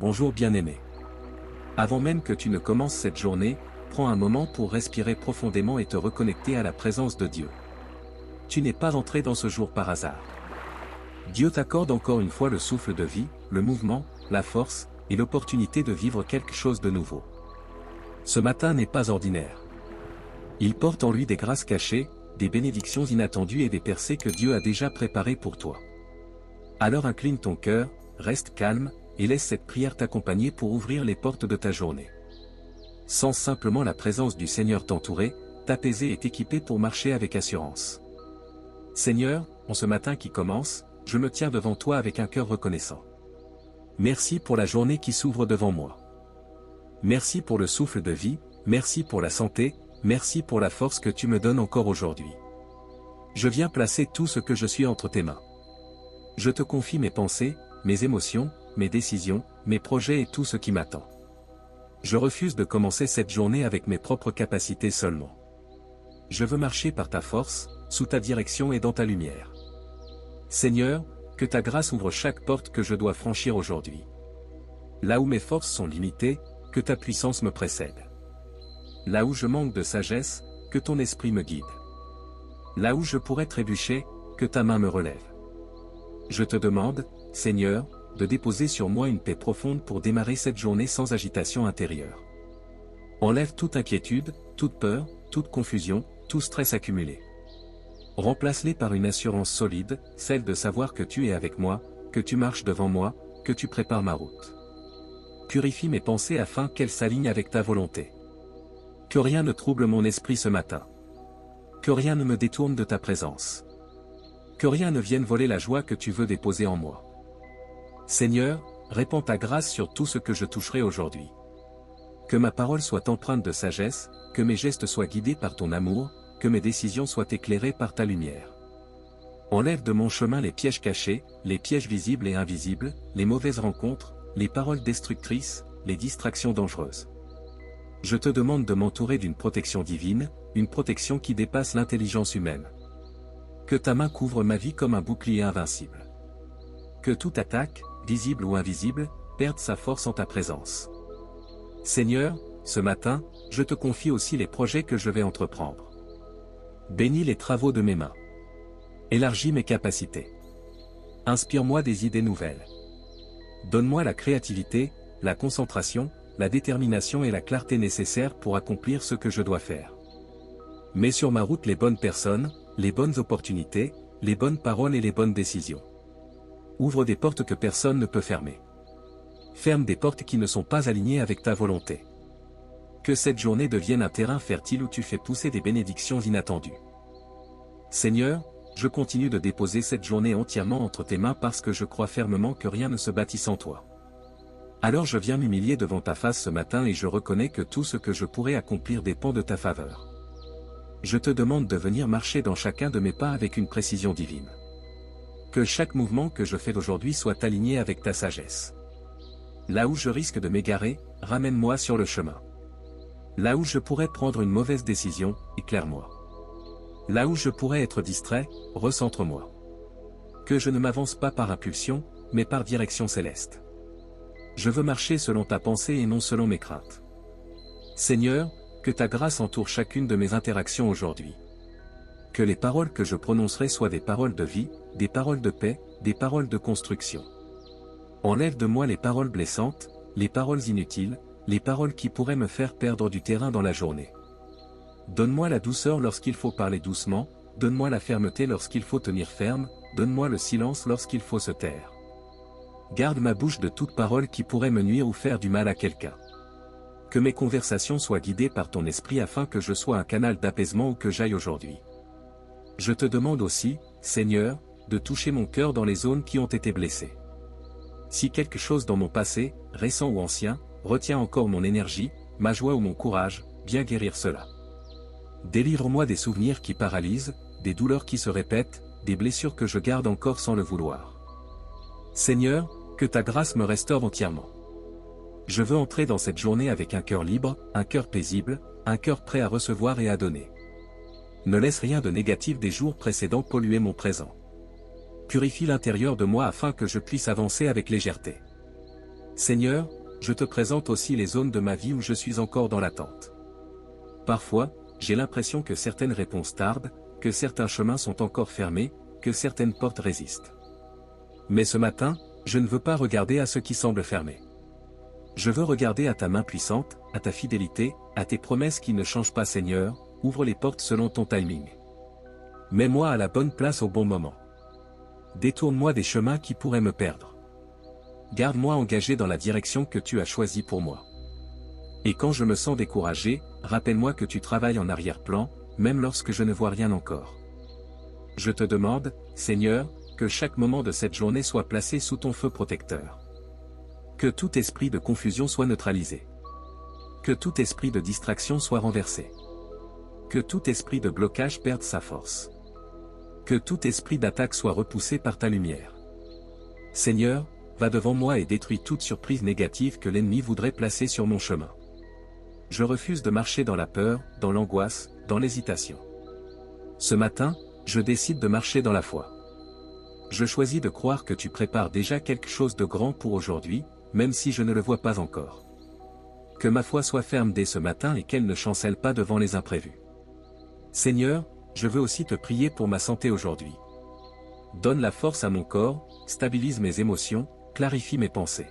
Bonjour bien-aimé. Avant même que tu ne commences cette journée, prends un moment pour respirer profondément et te reconnecter à la présence de Dieu. Tu n'es pas entré dans ce jour par hasard. Dieu t'accorde encore une fois le souffle de vie, le mouvement, la force, et l'opportunité de vivre quelque chose de nouveau. Ce matin n'est pas ordinaire. Il porte en lui des grâces cachées, des bénédictions inattendues et des percées que Dieu a déjà préparées pour toi. Alors incline ton cœur, reste calme, et laisse cette prière t'accompagner pour ouvrir les portes de ta journée. Sens simplement la présence du Seigneur t'entourer, t'apaiser et t'équiper pour marcher avec assurance. Seigneur, en ce matin qui commence, je me tiens devant toi avec un cœur reconnaissant. Merci pour la journée qui s'ouvre devant moi. Merci pour le souffle de vie, merci pour la santé, merci pour la force que tu me donnes encore aujourd'hui. Je viens placer tout ce que je suis entre tes mains. Je te confie mes pensées, mes émotions, mes décisions, mes projets et tout ce qui m'attend. Je refuse de commencer cette journée avec mes propres capacités seulement. Je veux marcher par ta force, sous ta direction et dans ta lumière. Seigneur, que ta grâce ouvre chaque porte que je dois franchir aujourd'hui. Là où mes forces sont limitées, que ta puissance me précède. Là où je manque de sagesse, que ton esprit me guide. Là où je pourrais trébucher, que ta main me relève. Je te demande, Seigneur, de déposer sur moi une paix profonde pour démarrer cette journée sans agitation intérieure. Enlève toute inquiétude, toute peur, toute confusion, tout stress accumulé. Remplace-les par une assurance solide, celle de savoir que tu es avec moi, que tu marches devant moi, que tu prépares ma route. Purifie mes pensées afin qu'elles s'alignent avec ta volonté. Que rien ne trouble mon esprit ce matin. Que rien ne me détourne de ta présence. Que rien ne vienne voler la joie que tu veux déposer en moi. Seigneur, répands ta grâce sur tout ce que je toucherai aujourd'hui. Que ma parole soit empreinte de sagesse, que mes gestes soient guidés par ton amour, que mes décisions soient éclairées par ta lumière. Enlève de mon chemin les pièges cachés, les pièges visibles et invisibles, les mauvaises rencontres, les paroles destructrices, les distractions dangereuses. Je te demande de m'entourer d'une protection divine, une protection qui dépasse l'intelligence humaine. Que ta main couvre ma vie comme un bouclier invincible. Que toute attaque, visible ou invisible, perde sa force en ta présence. Seigneur, ce matin, je te confie aussi les projets que je vais entreprendre. Bénis les travaux de mes mains. Élargis mes capacités. Inspire-moi des idées nouvelles. Donne-moi la créativité, la concentration, la détermination et la clarté nécessaires pour accomplir ce que je dois faire. Mets sur ma route les bonnes personnes, les bonnes opportunités, les bonnes paroles et les bonnes décisions. Ouvre des portes que personne ne peut fermer. Ferme des portes qui ne sont pas alignées avec ta volonté. Que cette journée devienne un terrain fertile où tu fais pousser des bénédictions inattendues. Seigneur, je continue de déposer cette journée entièrement entre tes mains parce que je crois fermement que rien ne se bâtit sans toi. Alors je viens m'humilier devant ta face ce matin et je reconnais que tout ce que je pourrais accomplir dépend de ta faveur. Je te demande de venir marcher dans chacun de mes pas avec une précision divine. Que chaque mouvement que je fais d'aujourd'hui soit aligné avec ta sagesse. Là où je risque de m'égarer, ramène-moi sur le chemin. Là où je pourrais prendre une mauvaise décision, éclaire-moi. Là où je pourrais être distrait, recentre-moi. Que je ne m'avance pas par impulsion, mais par direction céleste. Je veux marcher selon ta pensée et non selon mes craintes. Seigneur, que ta grâce entoure chacune de mes interactions aujourd'hui. Que les paroles que je prononcerai soient des paroles de vie, des paroles de paix, des paroles de construction. Enlève de moi les paroles blessantes, les paroles inutiles, les paroles qui pourraient me faire perdre du terrain dans la journée. Donne-moi la douceur lorsqu'il faut parler doucement, donne-moi la fermeté lorsqu'il faut tenir ferme, donne-moi le silence lorsqu'il faut se taire. Garde ma bouche de toute parole qui pourrait me nuire ou faire du mal à quelqu'un. Que mes conversations soient guidées par ton esprit afin que je sois un canal d'apaisement où que j'aille aujourd'hui. Je te demande aussi, Seigneur, de toucher mon cœur dans les zones qui ont été blessées. Si quelque chose dans mon passé, récent ou ancien, retient encore mon énergie, ma joie ou mon courage, viens guérir cela. Délivre-moi des souvenirs qui paralysent, des douleurs qui se répètent, des blessures que je garde encore sans le vouloir. Seigneur, que ta grâce me restaure entièrement. Je veux entrer dans cette journée avec un cœur libre, un cœur paisible, un cœur prêt à recevoir et à donner. Ne laisse rien de négatif des jours précédents polluer mon présent. Purifie l'intérieur de moi afin que je puisse avancer avec légèreté. Seigneur, je te présente aussi les zones de ma vie où je suis encore dans l'attente. Parfois, j'ai l'impression que certaines réponses tardent, que certains chemins sont encore fermés, que certaines portes résistent. Mais ce matin, je ne veux pas regarder à ce qui semble fermé. Je veux regarder à ta main puissante, à ta fidélité, à tes promesses qui ne changent pas Seigneur, ouvre les portes selon ton timing. Mets-moi à la bonne place au bon moment. Détourne-moi des chemins qui pourraient me perdre. Garde-moi engagé dans la direction que tu as choisie pour moi. Et quand je me sens découragé, rappelle-moi que tu travailles en arrière-plan, même lorsque je ne vois rien encore. Je te demande, Seigneur, que chaque moment de cette journée soit placé sous ton feu protecteur. Que tout esprit de confusion soit neutralisé. Que tout esprit de distraction soit renversé. Que tout esprit de blocage perde sa force. Que tout esprit d'attaque soit repoussé par ta lumière. Seigneur, va devant moi et détruis toute surprise négative que l'ennemi voudrait placer sur mon chemin. Je refuse de marcher dans la peur, dans l'angoisse, dans l'hésitation. Ce matin, je décide de marcher dans la foi. Je choisis de croire que tu prépares déjà quelque chose de grand pour aujourd'hui, même si je ne le vois pas encore. Que ma foi soit ferme dès ce matin et qu'elle ne chancelle pas devant les imprévus. Seigneur, je veux aussi te prier pour ma santé aujourd'hui. Donne la force à mon corps, stabilise mes émotions, clarifie mes pensées.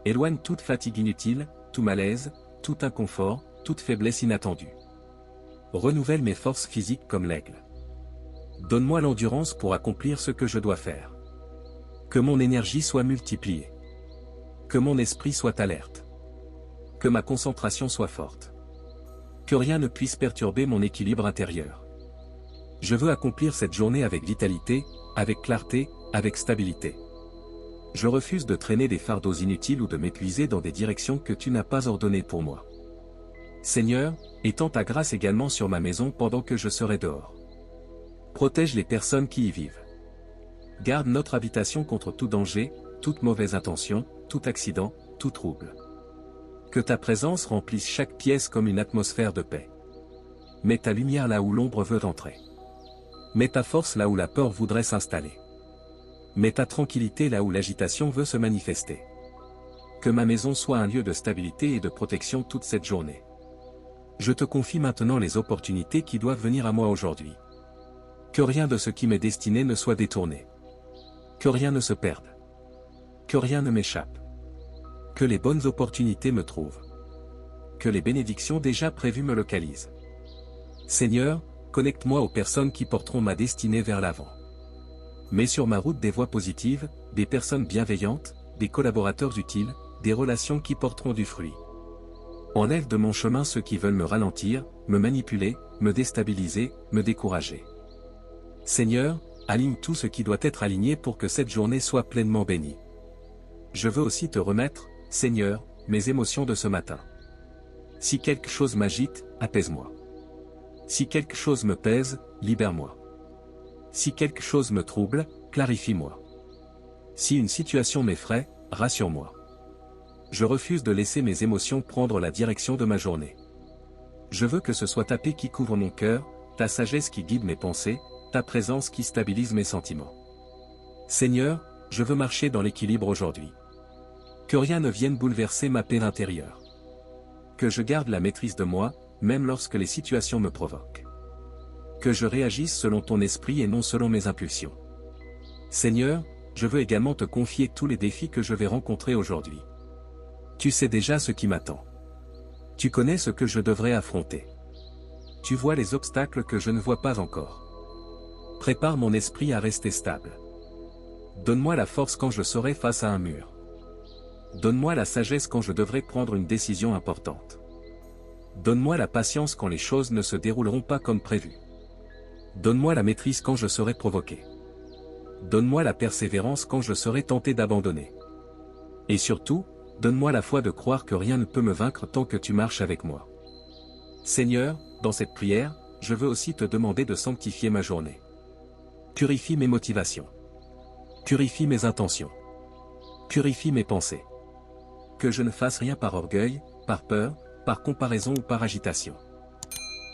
Éloigne toute fatigue inutile, tout malaise, tout inconfort, toute faiblesse inattendue. Renouvelle mes forces physiques comme l'aigle. Donne-moi l'endurance pour accomplir ce que je dois faire. Que mon énergie soit multipliée. Que mon esprit soit alerte. Que ma concentration soit forte. Que rien ne puisse perturber mon équilibre intérieur. Je veux accomplir cette journée avec vitalité, avec clarté, avec stabilité. Je refuse de traîner des fardeaux inutiles ou de m'épuiser dans des directions que tu n'as pas ordonnées pour moi. Seigneur, étends ta grâce également sur ma maison pendant que je serai dehors. Protège les personnes qui y vivent. Garde notre habitation contre tout danger, toute mauvaise intention, tout accident, tout trouble. Que ta présence remplisse chaque pièce comme une atmosphère de paix. Mets ta lumière là où l'ombre veut entrer. Mets ta force là où la peur voudrait s'installer. Mets ta tranquillité là où l'agitation veut se manifester. Que ma maison soit un lieu de stabilité et de protection toute cette journée. Je te confie maintenant les opportunités qui doivent venir à moi aujourd'hui. Que rien de ce qui m'est destiné ne soit détourné. Que rien ne se perde. Que rien ne m'échappe. Que les bonnes opportunités me trouvent. Que les bénédictions déjà prévues me localisent. Seigneur, connecte-moi aux personnes qui porteront ma destinée vers l'avant. Mets sur ma route des voies positives, des personnes bienveillantes, des collaborateurs utiles, des relations qui porteront du fruit. Enlève de mon chemin ceux qui veulent me ralentir, me manipuler, me déstabiliser, me décourager. Seigneur, aligne tout ce qui doit être aligné pour que cette journée soit pleinement bénie. Je veux aussi te remettre, Seigneur, mes émotions de ce matin. Si quelque chose m'agite, apaise-moi. Si quelque chose me pèse, libère-moi. Si quelque chose me trouble, clarifie-moi. Si une situation m'effraie, rassure-moi. Je refuse de laisser mes émotions prendre la direction de ma journée. Je veux que ce soit ta paix qui couvre mon cœur, ta sagesse qui guide mes pensées, ta présence qui stabilise mes sentiments. Seigneur, je veux marcher dans l'équilibre aujourd'hui. Que rien ne vienne bouleverser ma paix intérieure. Que je garde la maîtrise de moi, même lorsque les situations me provoquent. Que je réagisse selon ton esprit et non selon mes impulsions. Seigneur, je veux également te confier tous les défis que je vais rencontrer aujourd'hui. Tu sais déjà ce qui m'attend. Tu connais ce que je devrais affronter. Tu vois les obstacles que je ne vois pas encore. Prépare mon esprit à rester stable. Donne-moi la force quand je serai face à un mur. Donne-moi la sagesse quand je devrai prendre une décision importante. Donne-moi la patience quand les choses ne se dérouleront pas comme prévu. Donne-moi la maîtrise quand je serai provoqué. Donne-moi la persévérance quand je serai tenté d'abandonner. Et surtout, donne-moi la foi de croire que rien ne peut me vaincre tant que tu marches avec moi. Seigneur, dans cette prière, je veux aussi te demander de sanctifier ma journée. Purifie mes motivations. Purifie mes intentions. Purifie mes pensées. Que je ne fasse rien par orgueil, par peur, par comparaison ou par agitation.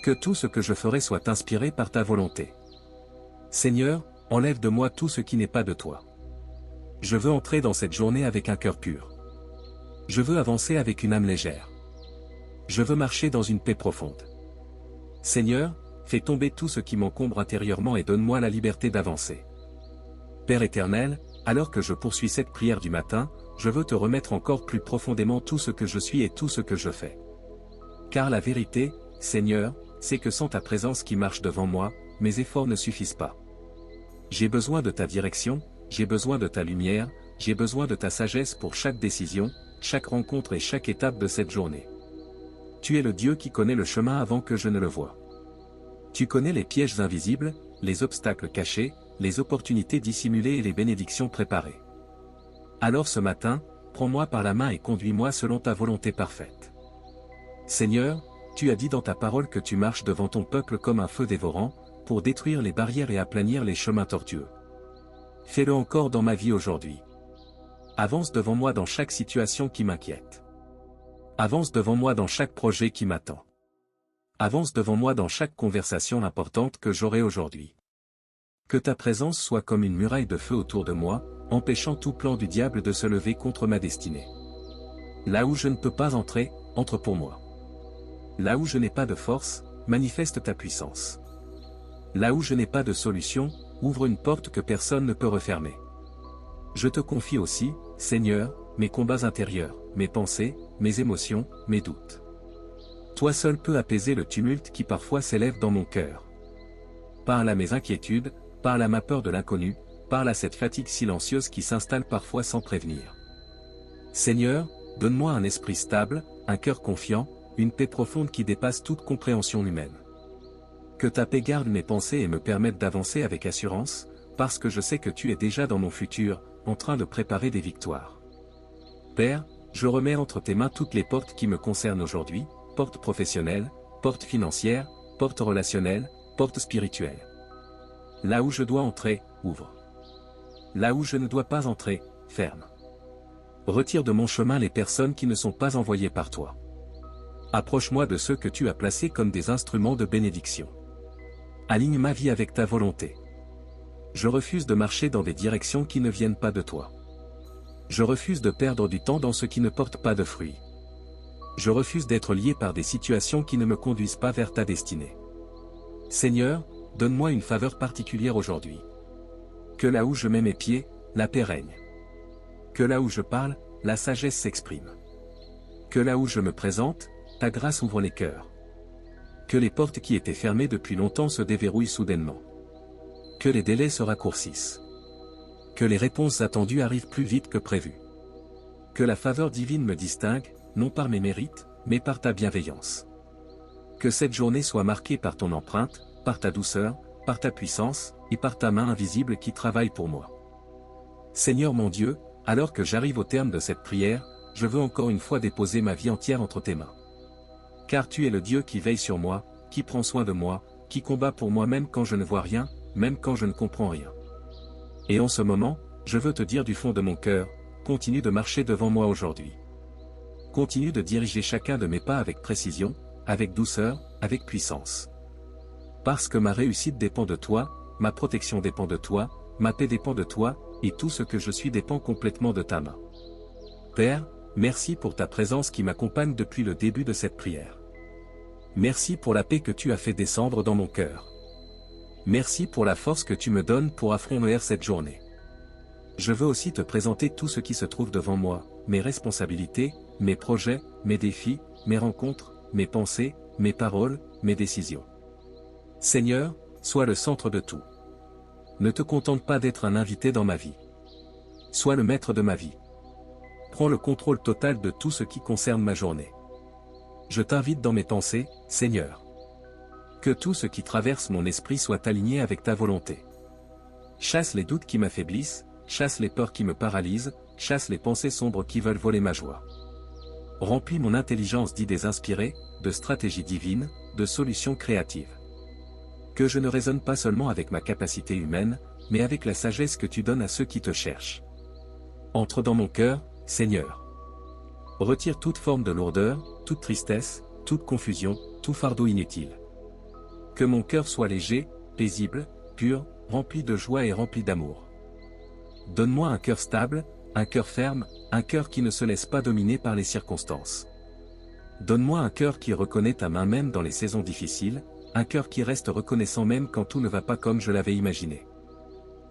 Que tout ce que je ferai soit inspiré par ta volonté. Seigneur, enlève de moi tout ce qui n'est pas de toi. Je veux entrer dans cette journée avec un cœur pur. Je veux avancer avec une âme légère. Je veux marcher dans une paix profonde. Seigneur, fais tomber tout ce qui m'encombre intérieurement et donne-moi la liberté d'avancer. Père éternel, alors que je poursuis cette prière du matin, je veux te remettre encore plus profondément tout ce que je suis et tout ce que je fais. Car la vérité, Seigneur, c'est que sans ta présence qui marche devant moi, mes efforts ne suffisent pas. J'ai besoin de ta direction, j'ai besoin de ta lumière, j'ai besoin de ta sagesse pour chaque décision, chaque rencontre et chaque étape de cette journée. Tu es le Dieu qui connaît le chemin avant que je ne le voie. Tu connais les pièges invisibles, les obstacles cachés, les opportunités dissimulées et les bénédictions préparées. Alors ce matin, prends-moi par la main et conduis-moi selon ta volonté parfaite. Seigneur, tu as dit dans ta parole que tu marches devant ton peuple comme un feu dévorant, pour détruire les barrières et aplanir les chemins tortueux. Fais-le encore dans ma vie aujourd'hui. Avance devant moi dans chaque situation qui m'inquiète. Avance devant moi dans chaque projet qui m'attend. Avance devant moi dans chaque conversation importante que j'aurai aujourd'hui. Que ta présence soit comme une muraille de feu autour de moi, empêchant tout plan du diable de se lever contre ma destinée. Là où je ne peux pas entrer, entre pour moi. Là où je n'ai pas de force, manifeste ta puissance. Là où je n'ai pas de solution, ouvre une porte que personne ne peut refermer. Je te confie aussi, Seigneur, mes combats intérieurs, mes pensées, mes émotions, mes doutes. Toi seul peux apaiser le tumulte qui parfois s'élève dans mon cœur. Parle à mes inquiétudes, parle à ma peur de l'inconnu, parle à cette fatigue silencieuse qui s'installe parfois sans prévenir. Seigneur, donne-moi un esprit stable, un cœur confiant, une paix profonde qui dépasse toute compréhension humaine. Que ta paix garde mes pensées et me permette d'avancer avec assurance, parce que je sais que tu es déjà dans mon futur, en train de préparer des victoires. Père, je remets entre tes mains toutes les portes qui me concernent aujourd'hui, portes professionnelles, portes financières, portes relationnelles, portes spirituelles. Là où je dois entrer, ouvre. Là où je ne dois pas entrer, ferme. Retire de mon chemin les personnes qui ne sont pas envoyées par toi. Approche-moi de ceux que tu as placés comme des instruments de bénédiction. Aligne ma vie avec ta volonté. Je refuse de marcher dans des directions qui ne viennent pas de toi. Je refuse de perdre du temps dans ce qui ne porte pas de fruits. Je refuse d'être lié par des situations qui ne me conduisent pas vers ta destinée. Seigneur, donne-moi une faveur particulière aujourd'hui. Que là où je mets mes pieds, la paix règne. Que là où je parle, la sagesse s'exprime. Que là où je me présente, ta grâce ouvre les cœurs. Que les portes qui étaient fermées depuis longtemps se déverrouillent soudainement. Que les délais se raccourcissent. Que les réponses attendues arrivent plus vite que prévu. Que la faveur divine me distingue, non par mes mérites, mais par ta bienveillance. Que cette journée soit marquée par ton empreinte, par ta douceur, par ta puissance, et par ta main invisible qui travaille pour moi. Seigneur mon Dieu, alors que j'arrive au terme de cette prière, je veux encore une fois déposer ma vie entière entre tes mains. Car tu es le Dieu qui veille sur moi, qui prend soin de moi, qui combat pour moi même quand je ne vois rien, même quand je ne comprends rien. Et en ce moment, je veux te dire du fond de mon cœur, continue de marcher devant moi aujourd'hui. Continue de diriger chacun de mes pas avec précision, avec douceur, avec puissance. Parce que ma réussite dépend de toi, ma protection dépend de toi, ma paix dépend de toi, et tout ce que je suis dépend complètement de ta main. Père, merci pour ta présence qui m'accompagne depuis le début de cette prière. Merci pour la paix que tu as fait descendre dans mon cœur. Merci pour la force que tu me donnes pour affronter cette journée. Je veux aussi te présenter tout ce qui se trouve devant moi, mes responsabilités, mes projets, mes défis, mes rencontres, mes pensées, mes paroles, mes décisions. Seigneur, sois le centre de tout. Ne te contente pas d'être un invité dans ma vie. Sois le maître de ma vie. Prends le contrôle total de tout ce qui concerne ma journée. Je t'invite dans mes pensées, Seigneur. Que tout ce qui traverse mon esprit soit aligné avec ta volonté. Chasse les doutes qui m'affaiblissent, chasse les peurs qui me paralysent, chasse les pensées sombres qui veulent voler ma joie. Remplis mon intelligence d'idées inspirées, de stratégies divines, de solutions créatives. Que je ne raisonne pas seulement avec ma capacité humaine, mais avec la sagesse que tu donnes à ceux qui te cherchent. Entre dans mon cœur, Seigneur. Retire toute forme de lourdeur, toute tristesse, toute confusion, tout fardeau inutile. Que mon cœur soit léger, paisible, pur, rempli de joie et rempli d'amour. Donne-moi un cœur stable, un cœur ferme, un cœur qui ne se laisse pas dominer par les circonstances. Donne-moi un cœur qui reconnaît ta main même dans les saisons difficiles, un cœur qui reste reconnaissant même quand tout ne va pas comme je l'avais imaginé.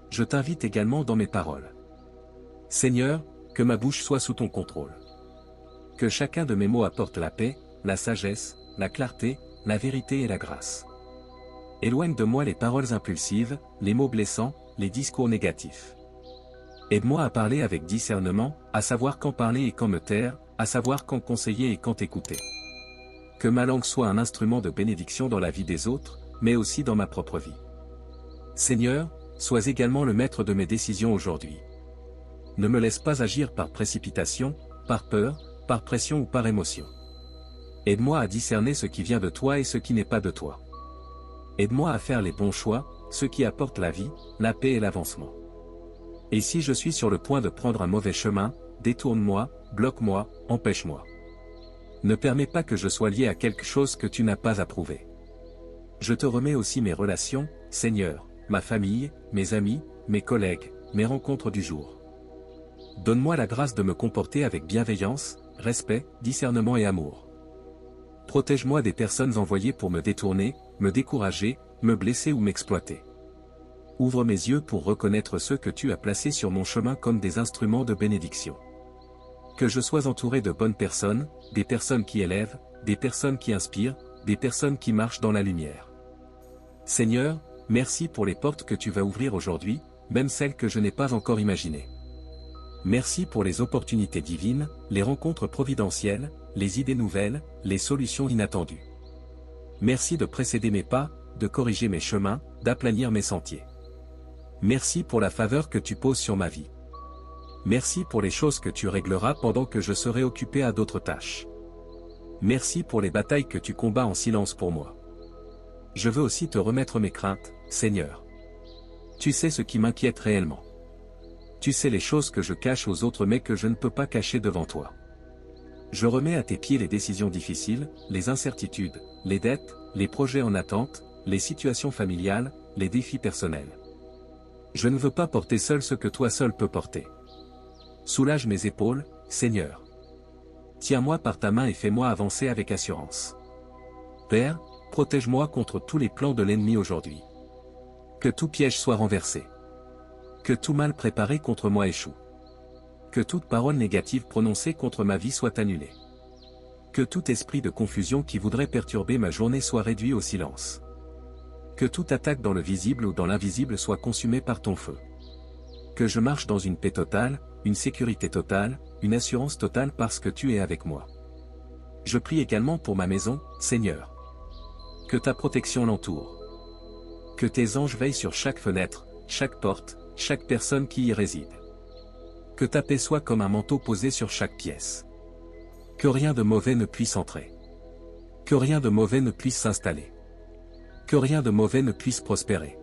Je t'invite également dans mes paroles. Seigneur, que ma bouche soit sous ton contrôle. Que chacun de mes mots apporte la paix, la sagesse, la clarté, la vérité et la grâce. Éloigne de moi les paroles impulsives, les mots blessants, les discours négatifs. Aide-moi à parler avec discernement, à savoir quand parler et quand me taire, à savoir quand conseiller et quand écouter. Que ma langue soit un instrument de bénédiction dans la vie des autres, mais aussi dans ma propre vie. Seigneur, sois également le maître de mes décisions aujourd'hui. Ne me laisse pas agir par précipitation, par peur, par pression ou par émotion. Aide-moi à discerner ce qui vient de toi et ce qui n'est pas de toi. Aide-moi à faire les bons choix, ceux qui apportent la vie, la paix et l'avancement. Et si je suis sur le point de prendre un mauvais chemin, détourne-moi, bloque-moi, empêche-moi. Ne permets pas que je sois lié à quelque chose que tu n'as pas approuvé. Je te remets aussi mes relations, Seigneur, ma famille, mes amis, mes collègues, mes rencontres du jour. Donne-moi la grâce de me comporter avec bienveillance, respect, discernement et amour. Protège-moi des personnes envoyées pour me détourner, me décourager, me blesser ou m'exploiter. Ouvre mes yeux pour reconnaître ceux que tu as placés sur mon chemin comme des instruments de bénédiction. Que je sois entouré de bonnes personnes, des personnes qui élèvent, des personnes qui inspirent, des personnes qui marchent dans la lumière. Seigneur, merci pour les portes que tu vas ouvrir aujourd'hui, même celles que je n'ai pas encore imaginées. Merci pour les opportunités divines, les rencontres providentielles, les idées nouvelles, les solutions inattendues. Merci de précéder mes pas, de corriger mes chemins, d'aplanir mes sentiers. Merci pour la faveur que tu poses sur ma vie. Merci pour les choses que tu régleras pendant que je serai occupé à d'autres tâches. Merci pour les batailles que tu combats en silence pour moi. Je veux aussi te remettre mes craintes, Seigneur. Tu sais ce qui m'inquiète réellement. Tu sais les choses que je cache aux autres mais que je ne peux pas cacher devant toi. Je remets à tes pieds les décisions difficiles, les incertitudes, les dettes, les projets en attente, les situations familiales, les défis personnels. Je ne veux pas porter seul ce que toi seul peux porter. Soulage mes épaules, Seigneur. Tiens-moi par ta main et fais-moi avancer avec assurance. Père, protège-moi contre tous les plans de l'ennemi aujourd'hui. Que tout piège soit renversé. Que tout mal préparé contre moi échoue. Que toute parole négative prononcée contre ma vie soit annulée. Que tout esprit de confusion qui voudrait perturber ma journée soit réduit au silence. Que toute attaque dans le visible ou dans l'invisible soit consumée par ton feu. Que je marche dans une paix totale, une sécurité totale, une assurance totale parce que tu es avec moi. Je prie également pour ma maison, Seigneur. Que ta protection l'entoure. Que tes anges veillent sur chaque fenêtre, chaque porte, chaque personne qui y réside. Que ta paix soit comme un manteau posé sur chaque pièce. Que rien de mauvais ne puisse entrer. Que rien de mauvais ne puisse s'installer. Que rien de mauvais ne puisse prospérer.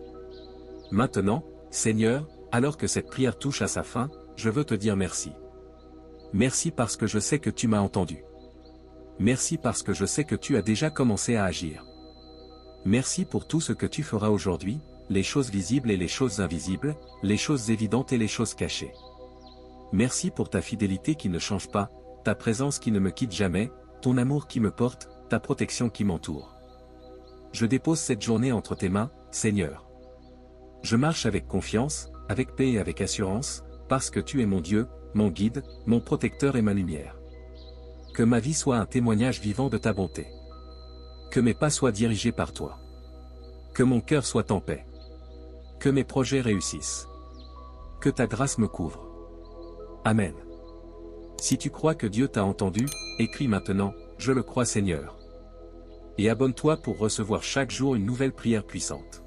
Maintenant, Seigneur, alors que cette prière touche à sa fin, je veux te dire merci. Merci parce que je sais que tu m'as entendu. Merci parce que je sais que tu as déjà commencé à agir. Merci pour tout ce que tu feras aujourd'hui, les choses visibles et les choses invisibles, les choses évidentes et les choses cachées. Merci pour ta fidélité qui ne change pas, ta présence qui ne me quitte jamais, ton amour qui me porte, ta protection qui m'entoure. Je dépose cette journée entre tes mains, Seigneur. Je marche avec confiance, avec paix et avec assurance, parce que tu es mon Dieu, mon guide, mon protecteur et ma lumière. Que ma vie soit un témoignage vivant de ta bonté. Que mes pas soient dirigés par toi. Que mon cœur soit en paix. Que mes projets réussissent. Que ta grâce me couvre. Amen. Si tu crois que Dieu t'a entendu, écris maintenant, je le crois Seigneur. Et abonne-toi pour recevoir chaque jour une nouvelle prière puissante.